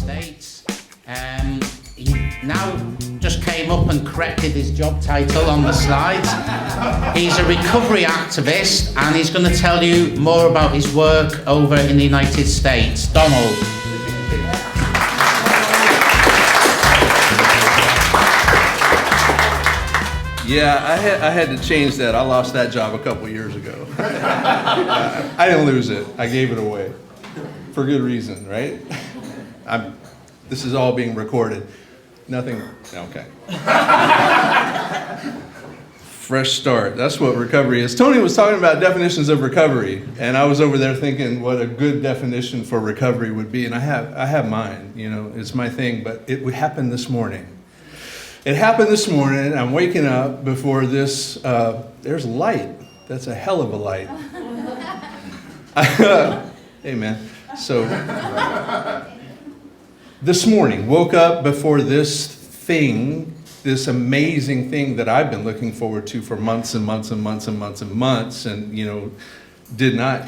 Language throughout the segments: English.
States. He now just came up and corrected his job title on the slides. He's a recovery activist, and he's going to tell you more about his work over in the United States. Donald. Yeah, I had to change that. I lost that job a couple years ago. I didn't lose it. I gave it away for good reason, right? This is all being recorded. Nothing, okay. Fresh start, that's what recovery is. Tony was talking about definitions of recovery, and I was over there thinking what a good definition for recovery would be, and I have mine, it's my thing, but it happened this morning. It happened this morning. I'm waking up before this, there's light. That's a hell of a light. Hey man, so this morning, woke up before this amazing thing that I've been looking forward to for months and months and months and months and months, and did not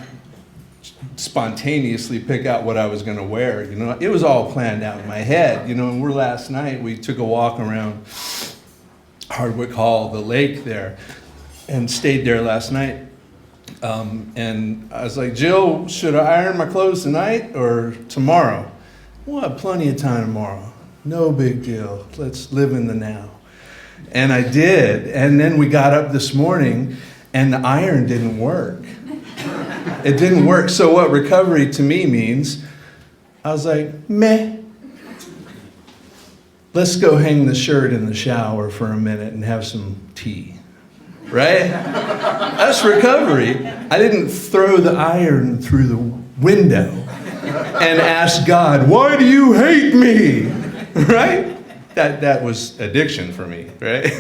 spontaneously pick out what I was going to wear. It was all planned out in my head. And last night we took a walk around Hardwick Hall, the lake there, and stayed there last night. And I was like, Jill, should I iron my clothes tonight or tomorrow? We'll have plenty of time tomorrow. No big deal. Let's live in the now. And I did. And then we got up this morning and the iron didn't work. It didn't work. So what recovery to me means, I was like, meh. Let's go hang the shirt in the shower for a minute and have some tea. Right? That's recovery. I didn't throw the iron through the window and ask God, why do you hate me? Right? That was addiction for me, right?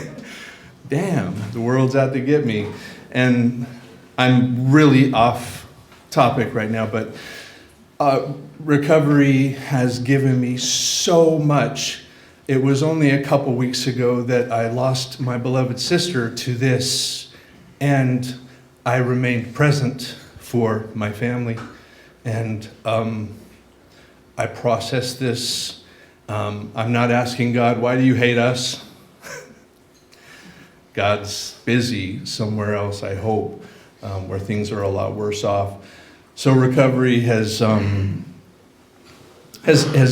Damn, the world's out to get me. And I'm really off topic right now, but recovery has given me so much. It was only a couple weeks ago that I lost my beloved sister to this, and I remained present for my family, and I processed this. I'm not asking God, why do you hate us? God's busy somewhere else, I hope, where things are a lot worse off. So recovery has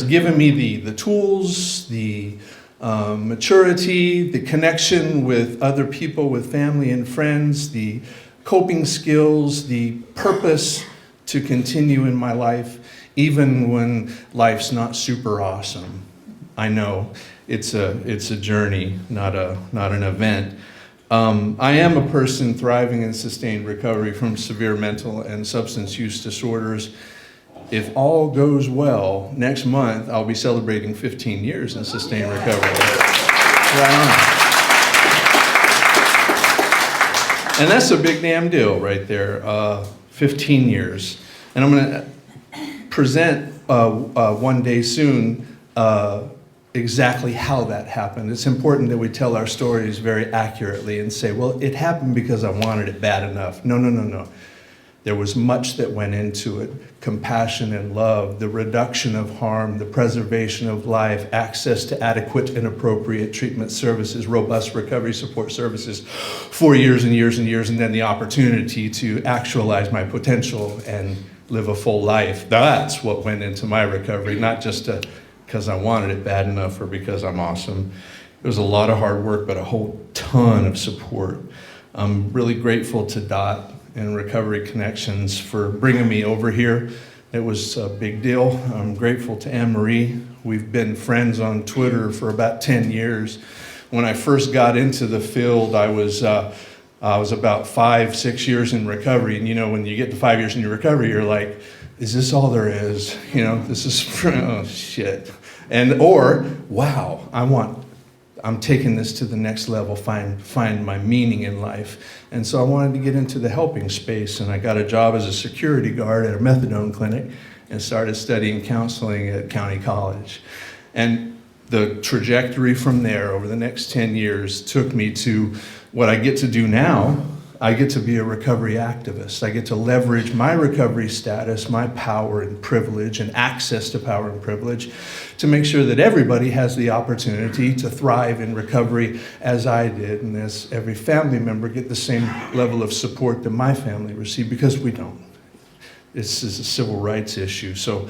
given me the tools, the maturity, the connection with other people, with family and friends, the coping skills, the purpose to continue in my life, even when life's not super awesome. I know it's a journey, not an event. I am a person thriving in sustained recovery from severe mental and substance use disorders. If all goes well, next month I'll be celebrating 15 years in sustained recovery. Right on. And that's a big damn deal right there, 15 years. And I'm going to present one day soon exactly how that happened. It's important that we tell our stories very accurately and say, well, it happened because I wanted it bad enough. No. There was much that went into it. Compassion and love, the reduction of harm, the preservation of life, access to adequate and appropriate treatment services, robust recovery support services for years and years and years, and then the opportunity to actualize my potential and live a full life. That's what went into my recovery, not just because I wanted it bad enough or because I'm awesome. It was a lot of hard work, but a whole ton of support. I'm really grateful to Dot and Recovery Connections for bringing me over here. It was a big deal. I'm grateful to Anne-Marie. We've been friends on Twitter for about 10 years. When I first got into the field, I was about 5-6 years in recovery. And when you get to 5 years in your recovery, you're like, is this all there is? This is, oh shit. Or, wow, I'm taking this to the next level, find my meaning in life. And so I wanted to get into the helping space, and I got a job as a security guard at a methadone clinic and started studying counseling at County College. And the trajectory from there over the next 10 years took me to what I get to do now, I get to be a recovery activist. I get to leverage my recovery status, my power and privilege, and access to power and privilege to make sure that everybody has the opportunity to thrive in recovery as I did, and as every family member get the same level of support that my family received, because we don't. This is a civil rights issue. So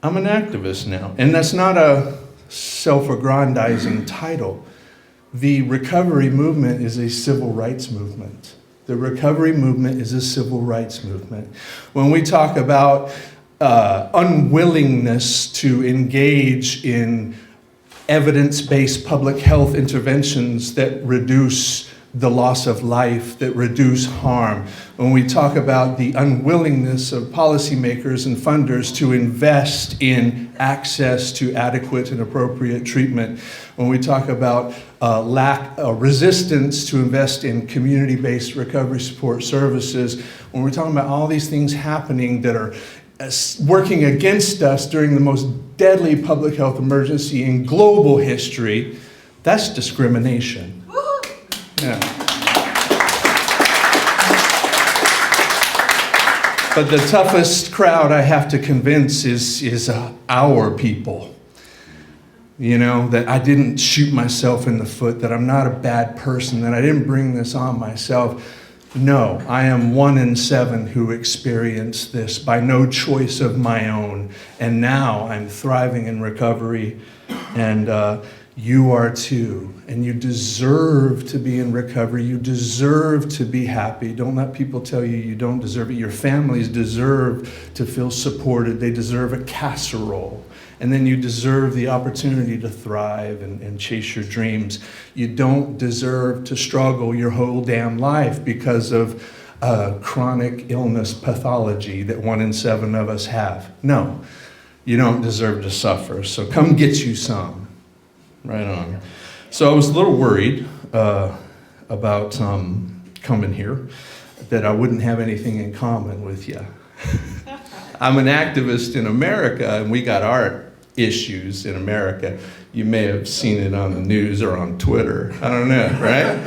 I'm an activist now, and that's not a self-aggrandizing title. The recovery movement is a civil rights movement. The recovery movement is a civil rights movement. When we talk about unwillingness to engage in evidence-based public health interventions that reduce the loss of life, that reduce harm, when we talk about the unwillingness of policymakers and funders to invest in access to adequate and appropriate treatment, when we talk about resistance to invest in community-based recovery support services, when we're talking about all these things happening that are working against us during the most deadly public health emergency in global history, that's discrimination. Yeah. But the toughest crowd I have to convince is our people. You know, that I didn't shoot myself in the foot, that I'm not a bad person, that I didn't bring this on myself. No, I am 1 in 7 who experienced this by no choice of my own. And now I'm thriving in recovery, and you are too. And you deserve to be in recovery. You deserve to be happy. Don't let people tell you you don't deserve it. Your families deserve to feel supported. They deserve a casserole. And then you deserve the opportunity to thrive and chase your dreams. You don't deserve to struggle your whole damn life because of chronic illness pathology that 1 in 7 of us have. No, you don't deserve to suffer. So come get you some. Right on. So I was a little worried about coming here, that I wouldn't have anything in common with you. I'm an activist in America, and we got our issues in America. You may have seen it on the news or on Twitter. I don't know, right?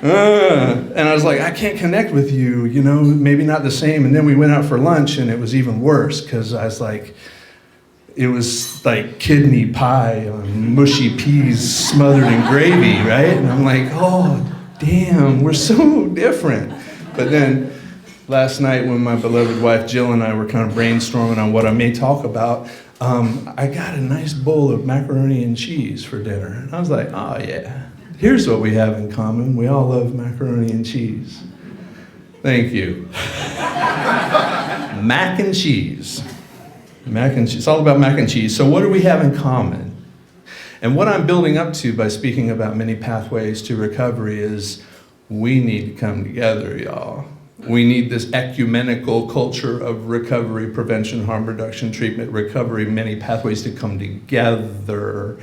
And I was like, I can't connect with you, you know, maybe not the same. And then we went out for lunch, and it was even worse, because I was like, it was like kidney pie on mushy peas smothered in gravy, right? And I'm like, oh, damn, we're so different. But then last night when my beloved wife Jill and I were kind of brainstorming on what I may talk about, I got a nice bowl of macaroni and cheese for dinner. And I was like, oh yeah, here's what we have in common. We all love macaroni and cheese. Thank you. Mac and cheese. Mac and cheese. It's all about mac and cheese. So what do we have in common? And what I'm building up to by speaking about many pathways to recovery is we need to come together, y'all. We need this ecumenical culture of recovery, prevention, harm reduction, treatment, recovery, many pathways to come together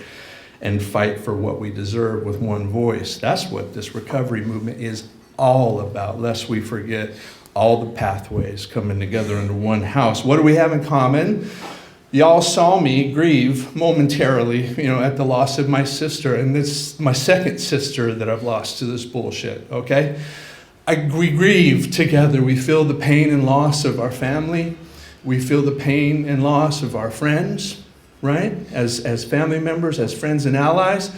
and fight for what we deserve with one voice. That's what this recovery movement is all about, lest we forget all the pathways coming together under one house. What do we have in common? Y'all saw me grieve momentarily, you know, at the loss of my sister, and this my second sister that I've lost to this bullshit, okay? We grieve together. We feel the pain and loss of our family. We feel the pain and loss of our friends, right? As family members, as friends and allies.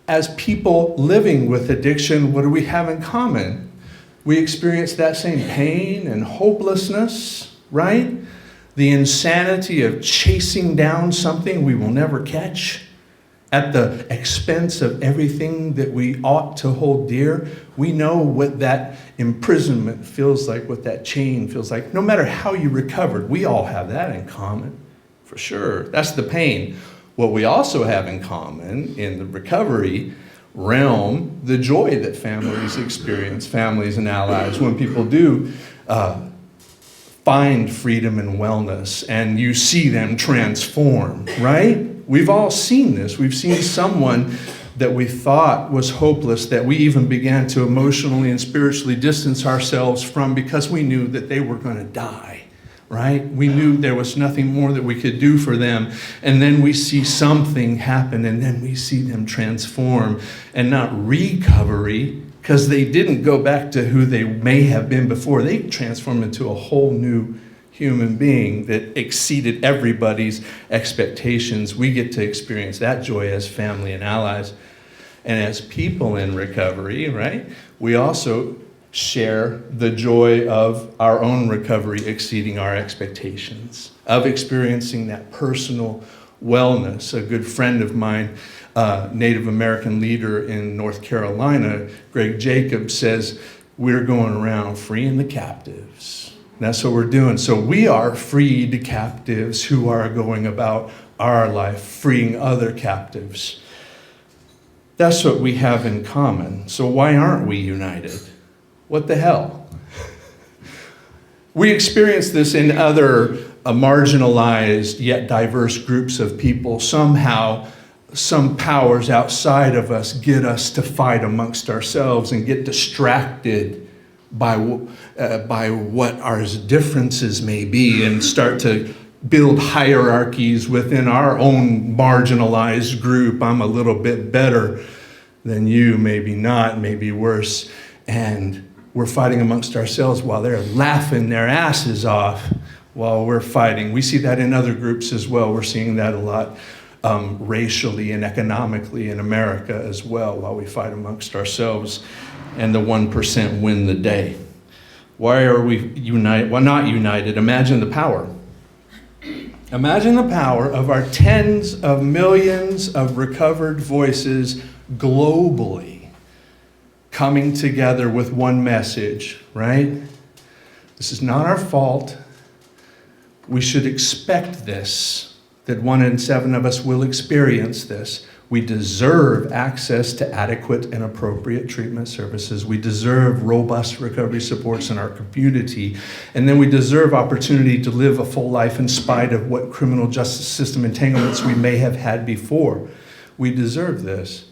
As people living with addiction, what do we have in common? We experience that same pain and hopelessness, right? The insanity of chasing down something we will never catch at the expense of everything that we ought to hold dear. We know what that imprisonment feels like, what that chain feels like. No matter how you recovered, we all have that in common, for sure. That's the pain. What we also have in common in the recovery realm, the joy that families experience, families and allies, when people do find freedom and wellness, and you see them transform, right? We've all seen this. We've seen someone that we thought was hopeless, that we even began to emotionally and spiritually distance ourselves from because we knew that they were going to die, right? We knew there was nothing more that we could do for them. And then we see something happen, and then we see them transform. And not recovery, because they didn't go back to who they may have been before. They transformed into a whole new human being that exceeded everybody's expectations. We get to experience that joy as family and allies. And as people in recovery, right, we also share the joy of our own recovery exceeding our expectations, of experiencing that personal wellness. A good friend of mine, Native American leader in North Carolina, Greg Jacobs, says, we're going around freeing the captives. That's what we're doing. So we are freed captives who are going about our life, freeing other captives. That's what we have in common. So why aren't we united? What the hell? We experience this in other marginalized yet diverse groups of people. Somehow, some powers outside of us get us to fight amongst ourselves and get distracted by what our differences may be and start to build hierarchies within our own marginalized group. I'm a little bit better than you, maybe not, maybe worse. And we're fighting amongst ourselves while they're laughing their asses off while we're fighting. We see that in other groups as well. We're seeing that a lot racially and economically in America as well, while we fight amongst ourselves and the 1% win the day. Why are we united? Well, not united. Imagine the power. Imagine the power of our tens of millions of recovered voices globally coming together with one message, right? This is not our fault. We should expect this, that 1 in 7 of us will experience this. We deserve access to adequate and appropriate treatment services. We deserve robust recovery supports in our community. And then we deserve opportunity to live a full life in spite of what criminal justice system entanglements we may have had before. We deserve this,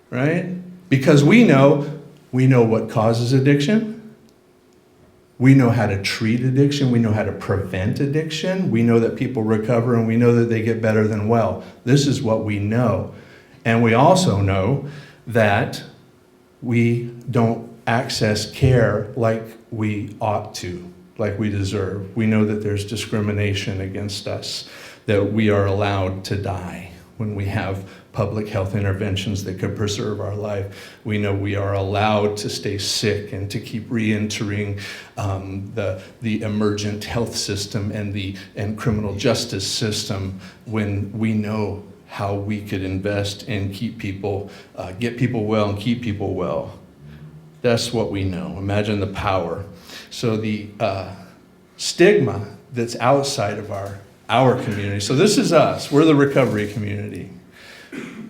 right? Because we know what causes addiction. We know how to treat addiction. We know how to prevent addiction. We know that people recover, and we know that they get better than well. This is what we know. And we also know that we don't access care like we ought to, like we deserve. We know that there's discrimination against us, that we are allowed to die when we have public health interventions that could preserve our life. We know we are allowed to stay sick and to keep re-entering the emergent health system and criminal justice system when we know how we could invest and keep people, get people well and keep people well. That's what we know. Imagine the power. So the stigma that's outside of our community. So this is us. We're the recovery community.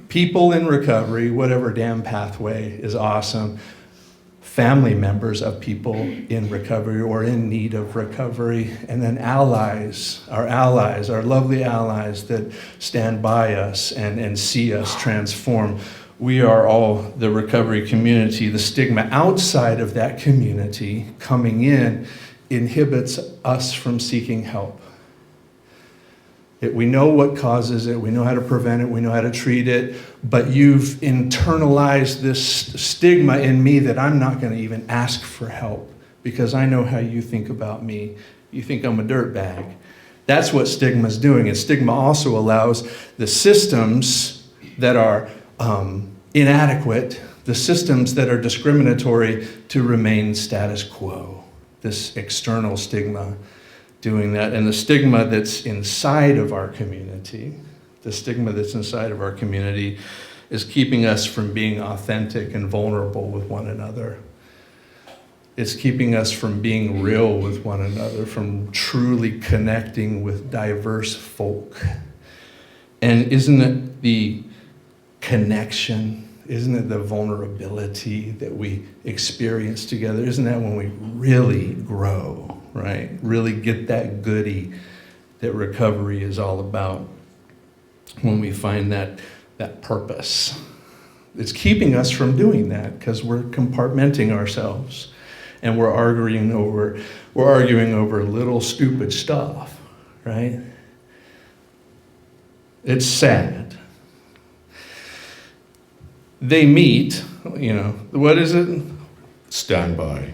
People in recovery, whatever damn pathway, is awesome. Family members of people in recovery or in need of recovery, and then allies, our lovely allies that stand by us and see us transform. We are all the recovery community. The stigma outside of that community coming in inhibits us from seeking help. We know what causes it, we know how to prevent it, we know how to treat it, but you've internalized this stigma in me that I'm not going to even ask for help because I know how you think about me. You think I'm a dirtbag. That's what stigma's doing. And stigma also allows the systems that are inadequate, the systems that are discriminatory, to remain status quo. This external stigma doing that. And the stigma that's inside of our community, is keeping us from being authentic and vulnerable with one another. It's keeping us from being real with one another, from truly connecting with diverse folk. And isn't it the connection, isn't it the vulnerability that we experience together? Isn't that when we really grow, right? Really get that goodie that recovery is all about. When we find that purpose. It's keeping us from doing that because we're compartmenting ourselves and we're arguing over little stupid stuff, right? It's sad. They meet, what is it? Stand by.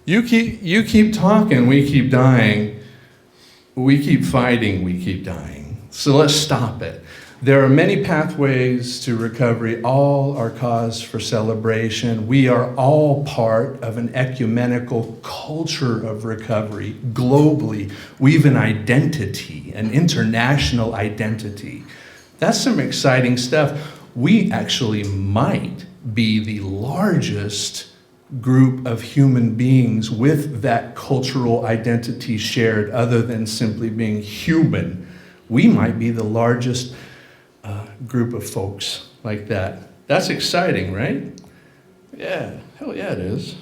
You keep talking, we keep dying. We keep fighting, we keep dying. So let's stop it. There are many pathways to recovery. All are cause for celebration. We are all part of an ecumenical culture of recovery globally. We have an identity, an international identity. That's some exciting stuff. We actually might be the largest group of human beings with that cultural identity shared, other than simply being human. We might be the largest group of folks like that. That's exciting, right? Yeah, hell yeah it is.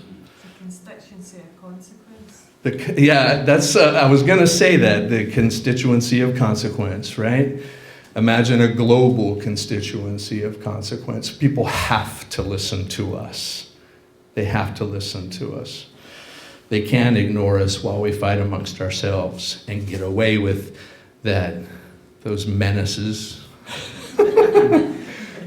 It's a constituency of consequence. That's, I was gonna say that, the constituency of consequence, right? Imagine a global constituency of consequence. People have to listen to us. They have to listen to us. They can't ignore us while we fight amongst ourselves and get away with those menaces.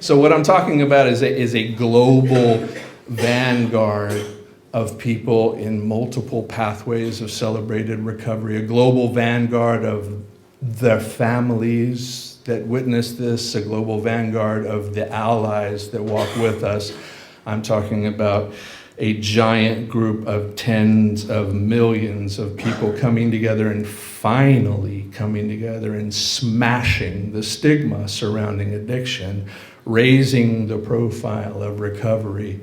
So what I'm talking about is a global vanguard of people in multiple pathways of celebrated recovery, a global vanguard of their families that witness this, a global vanguard of the allies that walk with us. I'm talking about a giant group of tens of millions of people coming together and finally coming together and smashing the stigma surrounding addiction, raising the profile of recovery.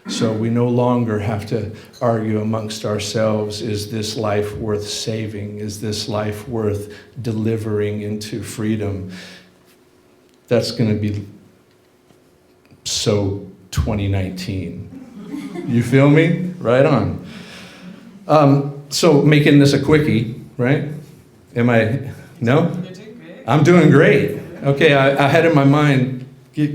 So we no longer have to argue amongst ourselves, is this life worth saving? Is this life worth delivering into freedom? That's going to be so 2019. You feel me? Right on. So making this a quickie, right? Am I? No? You're doing great. I'm doing great. Okay, I had in my mind, get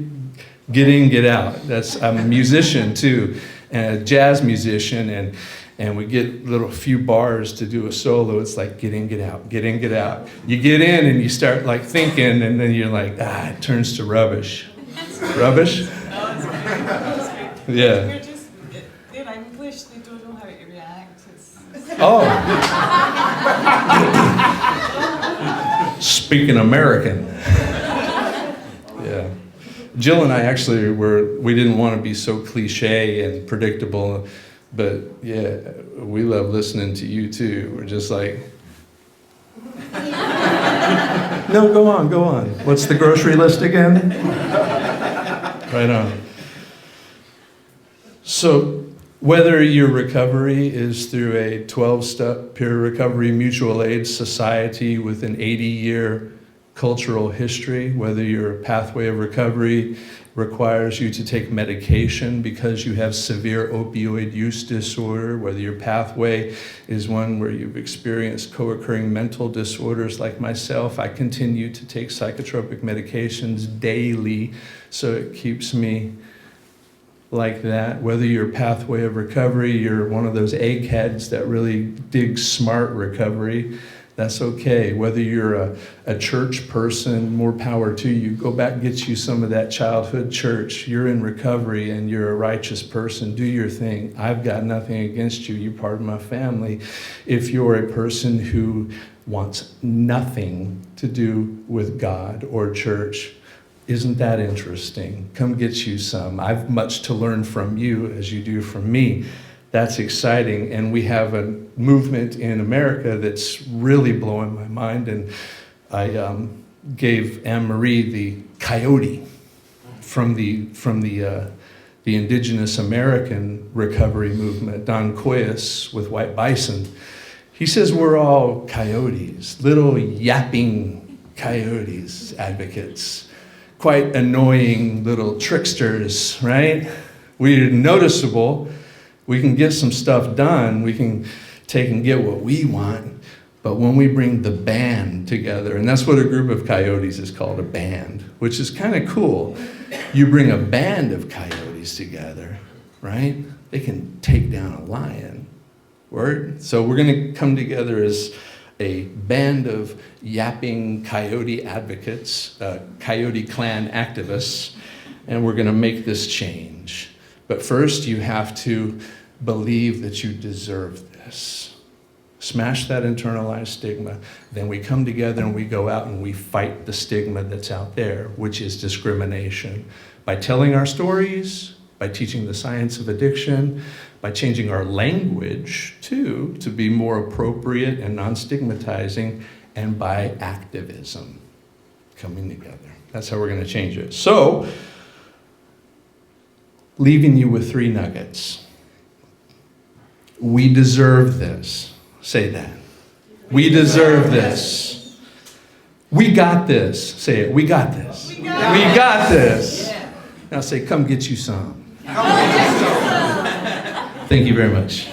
in, get out. I'm a musician too, and a jazz musician, and we get few bars to do a solo. It's like, get in, get out, get in, get out. You get in and you start like thinking, and then you're like, it turns to rubbish. Rubbish? No, it's great. It's great. Yeah. They're English, they don't know how to react. Oh. Speaking American. Yeah. Jill and I actually we didn't want to be so cliche and predictable, but yeah, we love listening to you too. We're just like, no, go on. What's the grocery list again? Right on. So, whether your recovery is through a 12-step peer recovery mutual aid society with an 80-year cultural history, whether your pathway of recovery requires you to take medication because you have severe opioid use disorder, whether your pathway is one where you've experienced co-occurring mental disorders like myself, I continue to take psychotropic medications daily, so it keeps me like that. Whether your pathway of recovery, you're one of those eggheads that really dig smart recovery, that's okay. Whether you're a church person, more power to you. Go back and get you some of that childhood church. You're in recovery and you're a righteous person. Do your thing. I've got nothing against you. You're part of my family. If you're a person who wants nothing to do with God or church, isn't that interesting? Come get you some. I've much to learn from you as you do from me. That's exciting. And we have a movement in America that's really blowing my mind. And I gave Anne-Marie the coyote from the indigenous American recovery movement, Don Coyas with White Bison. He says we're all coyotes, little yapping coyotes, advocates. Quite annoying little tricksters, right? We're noticeable. We can get some stuff done. We can take and get what we want. But when we bring the band together, and that's what a group of coyotes is called, a band, which is kind of cool. You bring a band of coyotes together, right? They can take down a lion. Word? So we're going to come together as a band of yapping coyote advocates, coyote clan activists, and we're going to make this change. But first, you have to believe that you deserve this. Smash that internalized stigma. Then we come together and we go out and we fight the stigma that's out there, which is discrimination. By telling our stories, by teaching the science of addiction, by changing our language, too, to be more appropriate and non-stigmatizing, and by activism, coming together. That's how we're going to change it. So, leaving you with 3 nuggets. We deserve this. Say that. We deserve this. We got this. Say it. We got this. We got this. Now say, come get you some. Thank you very much.